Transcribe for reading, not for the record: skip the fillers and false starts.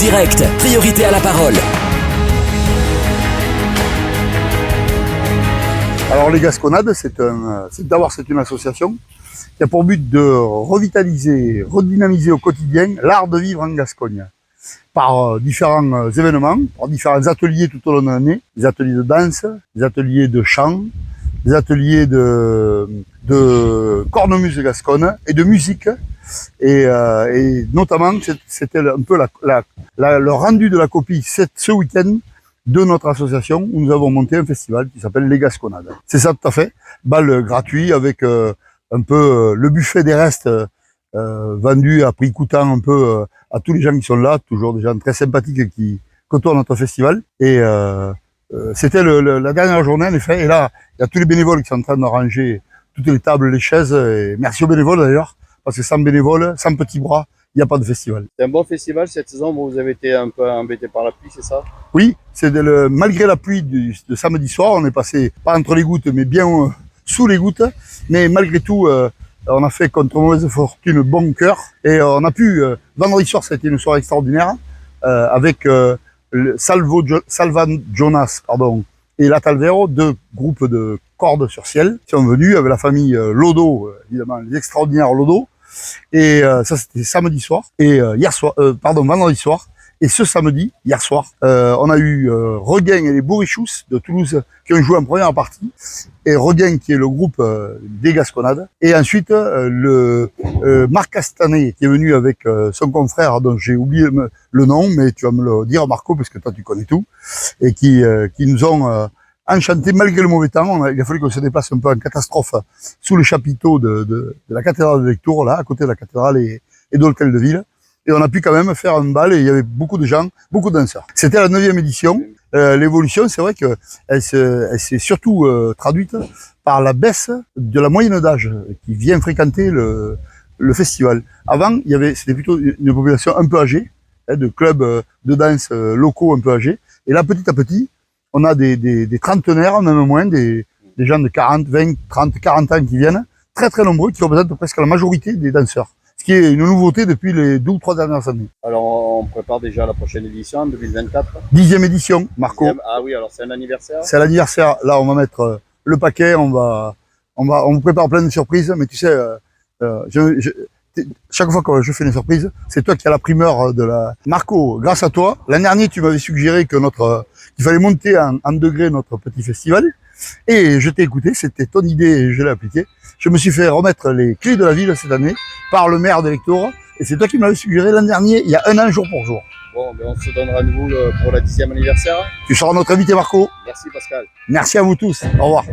direct, priorité à la parole. Alors les Gasconades, c'est une association qui a pour but de revitaliser, redynamiser au quotidien l'art de vivre en Gascogne par différents événements, par différents ateliers tout au long de l'année, des ateliers de danse, des ateliers de chant, des ateliers de cornemuse gasconne et de musique. Et notamment, c'était un peu le rendu de la copie ce week-end de notre association où nous avons monté un festival qui s'appelle Les Gasconades. C'est ça tout à fait, bal gratuit avec un peu le buffet des restes vendu à prix coûtant un peu à tous les gens qui sont là, toujours des gens très sympathiques qui côtoient notre festival. Et c'était la dernière journée en effet, et là il y a tous les bénévoles qui sont en train de ranger toutes les tables, les chaises, et merci aux bénévoles d'ailleurs, parce que sans bénévoles, sans petits bras, il n'y a pas de festival. C'est un bon festival cette saison, vous avez été un peu embêté par la pluie, c'est ça? Oui, malgré la pluie de samedi soir, on est passé pas entre les gouttes, mais bien sous les gouttes. Mais malgré tout, on a fait contre mauvaise fortune bon cœur. Et on a pu, vendredi soir, ça a été une soirée extraordinaire, avec Salvan Jonas et La Talvero, deux groupes de cordes sur ciel, qui sont venus avec la famille Lodo, évidemment, les extraordinaires Lodo. Et ça, c'était samedi soir. Et vendredi soir. Et ce samedi, hier soir, on a eu Regain et les Bourrichous de Toulouse qui ont joué en première partie. Et Regain qui est le groupe des Gasconades. Et ensuite, Marc Castanet qui est venu avec son confrère dont j'ai oublié le nom, mais tu vas me le dire Marco parce que toi tu connais tout. Et qui nous ont enchanté malgré le mauvais temps. Il a fallu qu'on se déplace un peu en catastrophe sous le chapiteau de la cathédrale de Lectoure, là, à côté de la cathédrale et de l'hôtel de ville. Et on a pu quand même faire un bal et il y avait beaucoup de gens, beaucoup de danseurs. C'était la 9e édition. L'évolution, c'est vrai qu'elle s'est surtout traduite par la baisse de la moyenne d'âge qui vient fréquenter le festival. Avant, c'était plutôt une population un peu âgée, de clubs de danse locaux un peu âgés. Et là, petit à petit, on a des trentenaires, même moins, des gens de 40, 20, 30, 40 ans qui viennent, très très nombreux, qui représentent presque la majorité des danseurs. Ce qui est une nouveauté depuis les 2 ou 3 dernières années. Alors on prépare déjà la prochaine édition en 2024. 10e édition, Marco. Ah oui, alors c'est un anniversaire. C'est l'anniversaire. Là, on va mettre le paquet, on vous prépare plein de surprises, mais tu sais, chaque fois que je fais une surprise, c'est toi qui as la primeur de la... Marco, grâce à toi, l'an dernier, tu m'avais suggéré qu'il fallait monter en degré notre petit festival. Et je t'ai écouté, c'était ton idée et je l'ai appliquée. Je me suis fait remettre les clés de la ville cette année par le maire d'Electour. Et c'est toi qui m'avais suggéré l'an dernier, il y a 1 an, jour pour jour. Bon, ben on se donne rendez-vous pour la 10e anniversaire. Tu seras notre invité, Marco. Merci Pascal. Merci à vous tous. Au revoir.